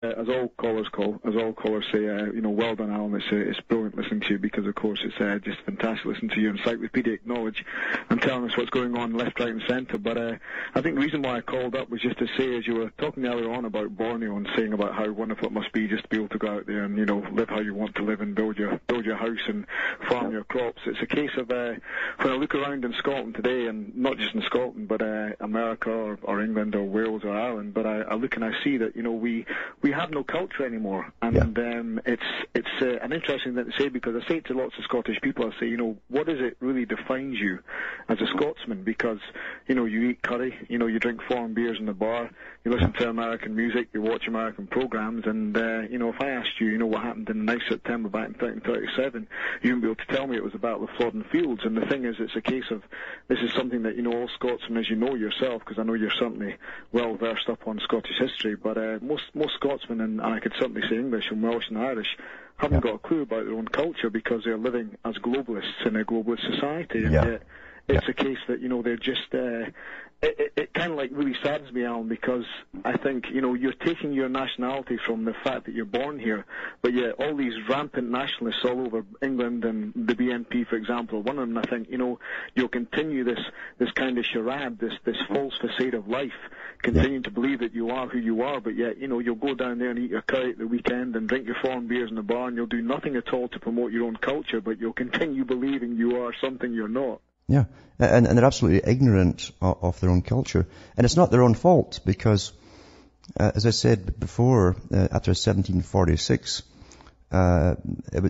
As all callers say, well done, Alan. It's brilliant listening to you because, of course, it's just fantastic listening to your encyclopedic knowledge and telling us what's going on left, right, and centre. But I think the reason why I called up was just to say, as you were talking earlier on about Borneo and saying about how wonderful it must be just to be able to go out there and live how you want to live and build your house and farm your crops. It's a case of when I look around in Scotland today, and not just in Scotland, but America or England or Wales or Ireland. But I look and I see that we have no culture anymore, and it's an interesting thing to say because I say it to lots of Scottish people. I say, what is it really defines you as a Scotsman? Because you eat curry, you drink foreign beers in the bar, you listen to American music, you watch American programs, and if I asked you, what happened in the 9th September back in 1937, you wouldn't be able to tell me it was the Battle of Flodden Fields. And the thing is, it's a case of this is something that all Scotsmen, as you know yourself, because I know you're certainly well versed up on Scottish history, but most Scotsmen, and I could certainly say English and Welsh and Irish, haven't got a clue about their own culture because they're living as globalists in a globalist society, and yet it's a case that they're just it kind of really saddens me, Alan, because I think you're taking your nationality from the fact that you're born here, but yet all these rampant nationalists all over England and the BNP, for example, one of them, I think you'll continue this kind of charade, this false facade of life, continuing to believe that you are who you are, but yet you'll go down there and eat your curry at the weekend and drink your foreign beers in the bar, and you'll do nothing at all to promote your own culture, but you'll continue believing you are something you're not. Yeah, and they're absolutely ignorant of their own culture. And it's not their own fault because, as I said before, after 1746,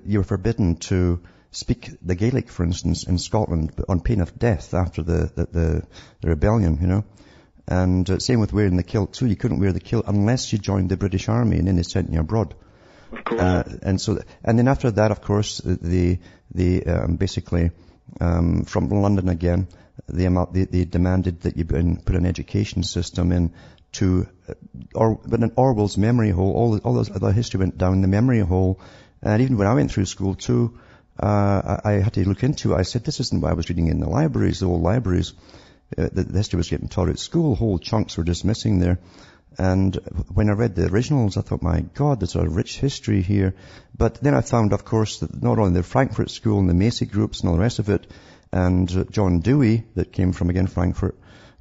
you were forbidden to speak the Gaelic, for instance, in Scotland on pain of death after the rebellion, And same with wearing the kilt too. You couldn't wear the kilt unless you joined the British Army, and then they sent you abroad. Of course. And then after that, of course, they basically... from London again, they demanded that you put an education system in but in Orwell's memory hole, all this other history went down the memory hole. And even when I went through school too, I had to look into it. I said, this isn't what I was reading in the libraries, the old libraries. The history was getting taught at school, whole chunks were just missing there. And when I read the originals, I thought, my God, there's a rich history here. But then I found, of course, that not only the Frankfurt school and the Macy groups and all the rest of it, and John Dewey, that came from, again, Frankfurt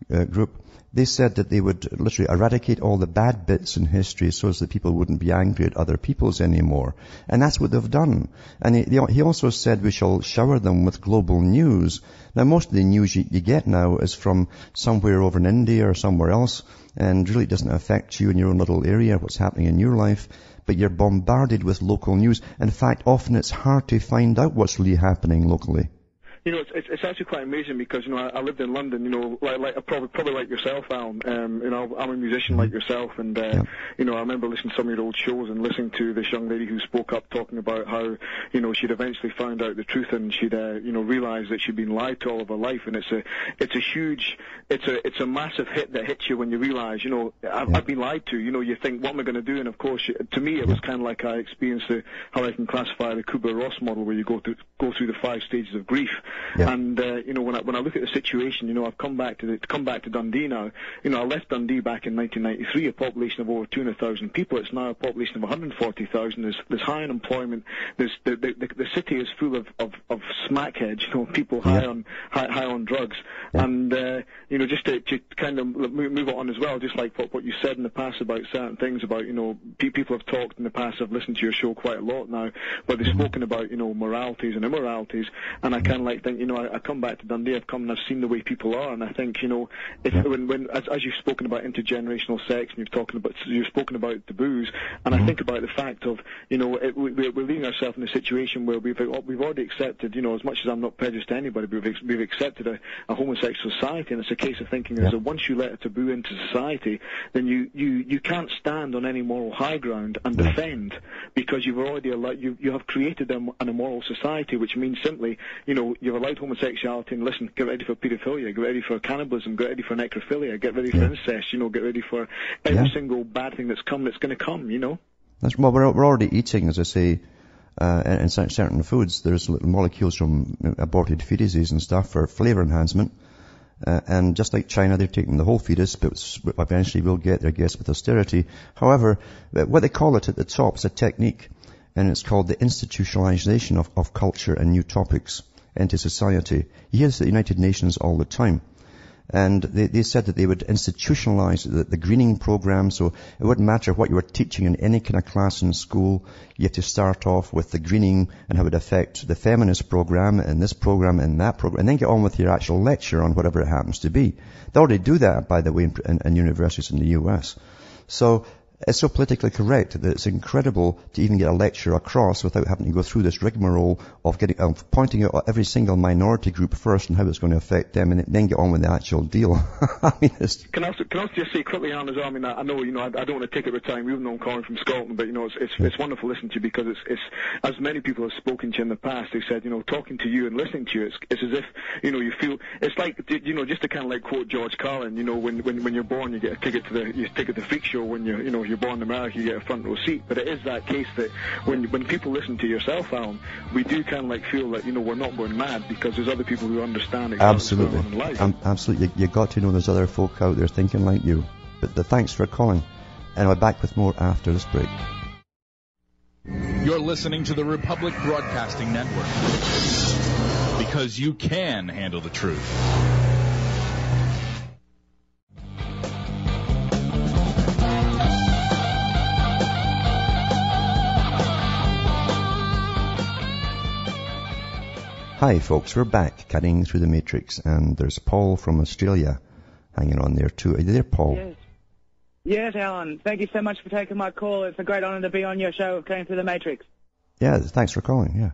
group, they said that they would literally eradicate all the bad bits in history so as that people wouldn't be angry at other peoples anymore. And that's what they've done. And he also said we shall shower them with global news. Now, most of the news you get now is from somewhere over in India or somewhere else, and really doesn't affect you in your own little area, what's happening in your life. But you're bombarded with local news. In fact, often it's hard to find out what's really happening locally. It's actually quite amazing because, I lived in London, probably like yourself, Alan. I'm a musician like yourself, and, I remember listening to some of your old shows and listening to this young lady who spoke up talking about how, she'd eventually found out the truth and she'd, realized that she'd been lied to all of her life. And it's a massive hit that hits you when you realize, I've been lied to. You think, what am I going to do? And of course, to me, it was kind of like I experienced how I can classify the Kubler-Ross model, where you go through the 5 stages of grief. Yeah. And when I look at the situation, I've come back to Dundee now. I left Dundee back in 1993, a population of over 200,000 people. It's now a population of 140,000. There's high unemployment. The city is full of smackheads, people high on drugs. Yeah. And just to kind of move on as well, just like what you said in the past about certain things about people have talked in the past. I've listened to your show quite a lot now, but they've spoken about moralities and immoralities, and I kind of think, I come back to Dundee, I've come and I've seen the way people are, and I think, as you've spoken about intergenerational sex, and you've spoken about taboos, and I think about the fact of, we're leaving ourselves in a situation where we've already accepted, as much as I'm not prejudiced to anybody, we've accepted a homosexual society, and it's a case of thinking that once you let a taboo into society, then you can't stand on any moral high ground and defend, because you've already allowed, you have created an immoral society, which means simply, you've allowed homosexuality, and listen, get ready for pedophilia, get ready for cannibalism, get ready for necrophilia, get ready for incest, get ready for every single bad thing that's going to come, That's, well, we're already eating, as I say, in certain foods, there's molecules from aborted fetuses and stuff for flavor enhancement. And just like China, they're taking the whole fetus, but eventually will get their guess with austerity. However, what they call it at the top is a technique, and it's called the institutionalization of culture and new topics into society. You hear this at the United Nations all the time. And they said that they would institutionalize the greening program, so it wouldn't matter what you were teaching in any kind of class in school. You have to start off with the greening and how it would affect the feminist program and this program and that program, and then get on with your actual lecture on whatever it happens to be. They already do that, by the way, in universities in the US. So it's so politically correct that it's incredible to even get a lecture across without having to go through this rigmarole of pointing out every single minority group first and how it's going to affect them, and then get on with the actual deal. I mean, Can I also just say quickly, Alan, as well, I mean, I know, I don't want to take up your time, even though I'm calling from Scotland, but, it's wonderful listening to you, because it's, as many people have spoken to you in the past, they said, talking to you and listening to you, it's as if, you feel, it's like, just to kind of like quote George Carlin, when you're born, you get a ticket to the freak show. When you're born in America, you get a front row seat. But it is that case that when people listen to yourself, Alan, we do kind of like feel that, we're not going mad, because there's other people who understand exactly what's going on in life. Absolutely. You got to know there's other folk out there thinking like you. But thanks for calling. And I'll be back with more after this break. You're listening to the Republic Broadcasting Network, because you can handle the truth. Hi folks, we're back cutting through the matrix, and there's Paul from Australia hanging on there too. Are you there, Paul? Yes, Alan. Thank you so much for taking my call. It's a great honor to be on your show of Cutting Through the Matrix. Yeah, thanks for calling, yeah.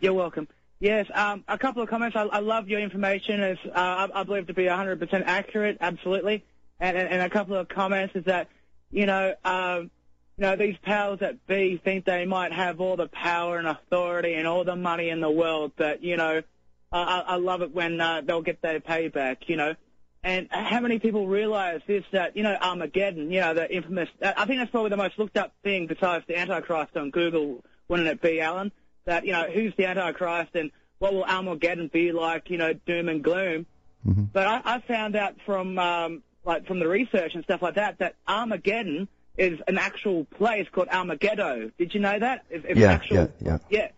You're welcome. Yes, a couple of comments. I love your information. It's, I believe to be 100% accurate, absolutely. And a couple of comments is that, these powers that be think they might have all the power and authority and all the money in the world, but, I love it when they'll get their payback, And how many people realize this, that, Armageddon, the infamous, I think that's probably the most looked up thing besides the Antichrist on Google, wouldn't it be, Alan? That, who's the Antichrist and what will Armageddon be like, doom and gloom. Mm-hmm. But I found out from the research and stuff like that Armageddon is an actual place called Armageddon. Did you know that? Yeah. Yeah. And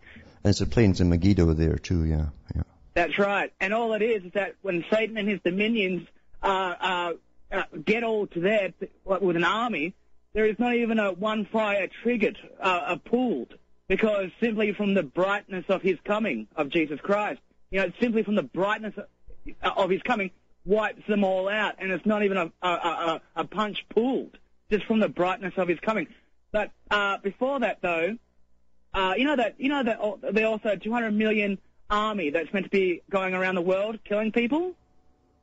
it's a plains in Megiddo there too, yeah. That's right. And all it is that when Satan and his dominions get all to there with an army, there is not even a one fire triggered, pulled, because simply from the brightness of his coming, of Jesus Christ, simply from the brightness of his coming, wipes them all out, and it's not even a punch pulled, just from the brightness of his coming. But before that, though, that there also 200 million army that's meant to be going around the world killing people.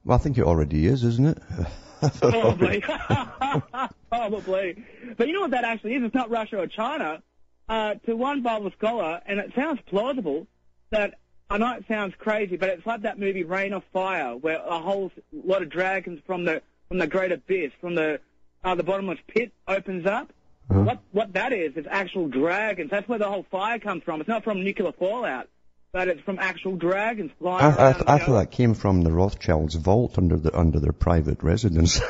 Well, I think it already is, isn't it? Probably. Probably. But you know what that actually is? It's not Russia or China. To one Bible scholar, and it sounds plausible, that I know it sounds crazy, but it's like that movie Rain of Fire, where a whole lot of dragons from the great abyss, from the bottomless pit opens up. Uh-huh. What that is actual dragons. That's where the whole fire comes from. It's not from nuclear fallout, but it's from actual dragons flying around. I thought that came from the Rothschilds' vault under their private residence.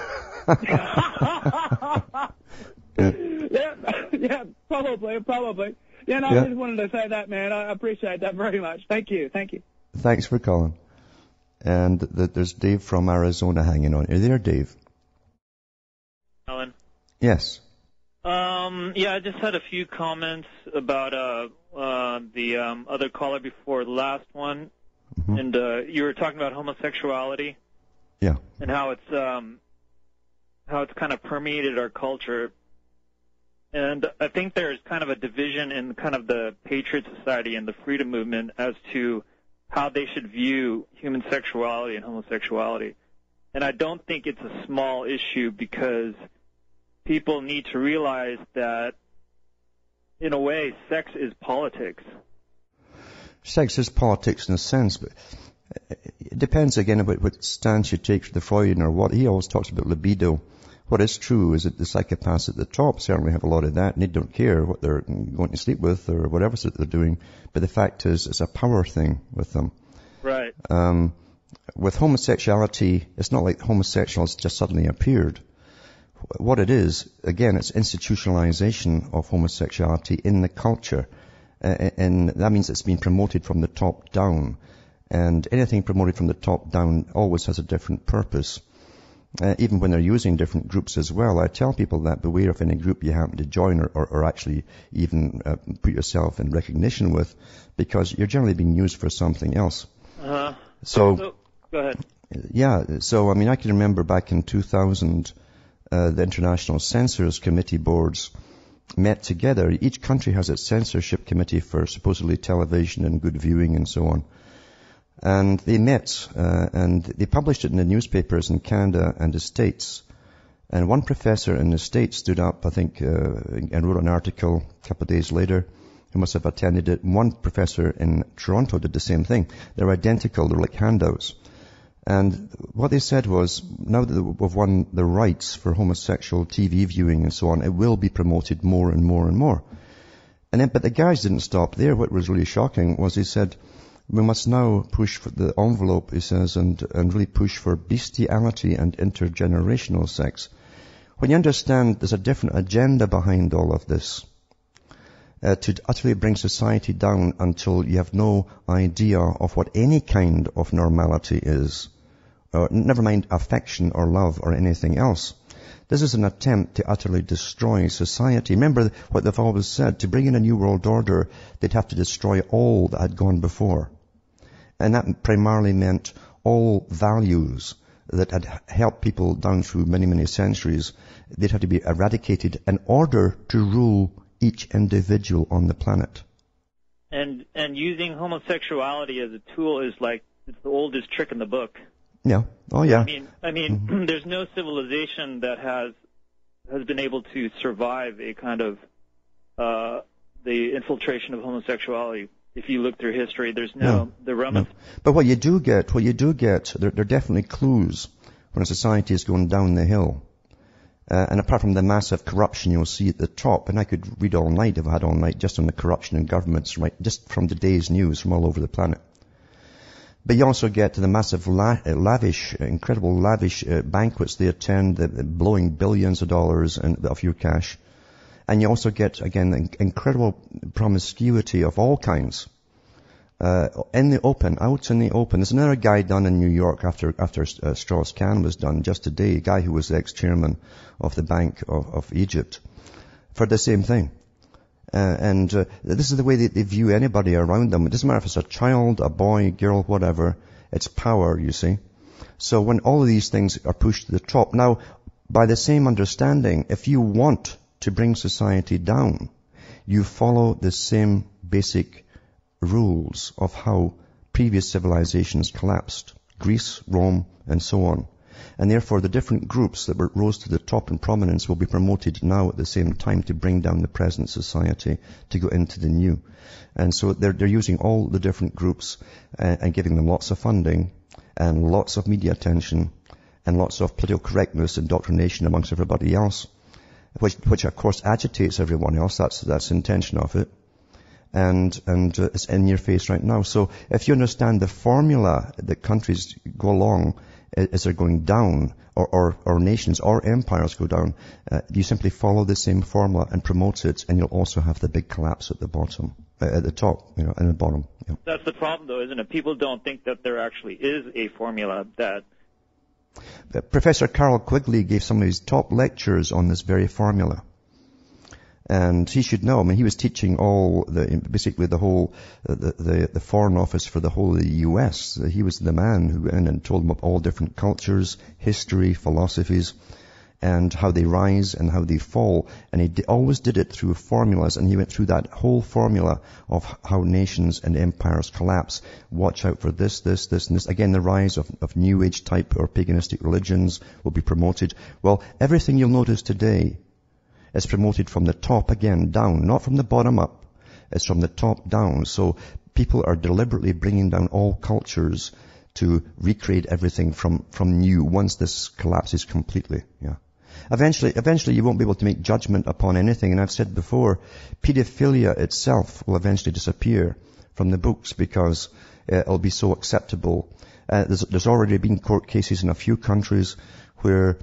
Yeah, probably. Yeah, no, I just wanted to say that, man. I appreciate that very much. Thank you. Thanks for calling. And there's Dave from Arizona hanging on. Are you there, Dave? Alan? Yes. I just had a few comments about the other caller before the last one, mm-hmm. And you were talking about homosexuality. Yeah. And how it's kind of permeated our culture. And I think there's kind of a division in kind of the Patriot Society and the freedom movement as to how they should view human sexuality and homosexuality. And I don't think it's a small issue, because people need to realize that, in a way, sex is politics. Sex is politics in a sense, but it depends again about what stance you take for the Freudian or what. He always talks about libido. What is true is that the psychopaths at the top certainly have a lot of that, and they don't care what they're going to sleep with or whatever that they're doing. But the fact is, it's a power thing with them. Right. with homosexuality, it's not like homosexuals just suddenly appeared. What it is, again, it's institutionalization of homosexuality in the culture. And that means it's been promoted from the top down. And anything promoted from the top down always has a different purpose. Even when they're using different groups as well, I tell people that beware of any group you happen to join or actually even put yourself in recognition with, because you're generally being used for something else. So, go ahead. Yeah, so I mean, I can remember back in 2000, the International Censors Committee boards met together. Each country has its censorship committee for supposedly television and good viewing and so on. And they met, and they published it in the newspapers in Canada and the States. And one professor in the States stood up, I think, and wrote an article a couple of days later. He must have attended it. One professor in Toronto did the same thing. They're identical. They're like handouts. And what they said was, now that we've won the rights for homosexual TV viewing and so on, it will be promoted more and more and more. But the guys didn't stop there. What was really shocking was he said, we must now push for the envelope, he says, and really push for bestiality and intergenerational sex. When you understand there's a different agenda behind all of this, to utterly bring society down until you have no idea of what any kind of normality is, never mind affection or love or anything else. This is an attempt to utterly destroy society. Remember what they've always said, to bring in a new world order, they'd have to destroy all that had gone before. And that primarily meant all values that had helped people down through many, many centuries. They'd have to be eradicated in order to rule each individual on the planet. And using homosexuality as a tool is like, it's the oldest trick in the book. Yeah. Oh, yeah. I mean, there's no civilization that has been able to survive a kind of the infiltration of homosexuality. If you look through history, there's the Romans. No. But what you do get, there are definitely clues when a society is going down the hill. And apart from the massive corruption you'll see at the top, and I could read all night if I had all night just on the corruption in governments, right, just from today's news from all over the planet. But you also get to the massive incredible lavish banquets they attend, blowing billions of dollars of your cash. And you also get, again, the incredible promiscuity of all kinds. In the open, out in the open. There's another guy done in New York after Strauss-Kahn was done just today, a guy who was the ex-chairman of the Bank of Egypt, for the same thing. This is the way they view anybody around them. It doesn't matter if it's a child, a boy, girl, whatever. It's power, you see. So when all of these things are pushed to the top, now, by the same understanding, if you want to bring society down, you follow the same basic rules of how previous civilizations collapsed. Greece, Rome, and so on. And therefore the different groups that rose to the top in prominence will be promoted now at the same time to bring down the present society to go into the new. And so they're using all the different groups and giving them lots of funding and lots of media attention and lots of political correctness, indoctrination amongst everybody else, which of course agitates everyone else. That's the intention of it. And it's in your face right now. So if you understand the formula that countries go along as they're going down, or nations or empires go down, you simply follow the same formula and promote it, and you'll also have the big collapse at the bottom, at the top, and the bottom. Yeah. That's the problem, though, isn't it? People don't think that there actually is a formula that... Professor Carroll Quigley gave some of his top lectures on this very formula. And he should know. I mean, he was teaching basically the whole, the foreign office for the whole of the U.S. He was the man who went and told them about all different cultures, history, philosophies, and how they rise and how they fall. And he always did it through formulas, and he went through that whole formula of how nations and empires collapse. Watch out for this, and this. Again, the rise of New Age type or paganistic religions will be promoted. Well, everything you'll notice today is promoted from the top again down, not from the bottom up. It's from the top down. So people are deliberately bringing down all cultures to recreate everything from new once this collapses completely. Yeah. Eventually you won't be able to make judgment upon anything. And I've said before, pedophilia itself will eventually disappear from the books because it'll be so acceptable. There's already been court cases in a few countries where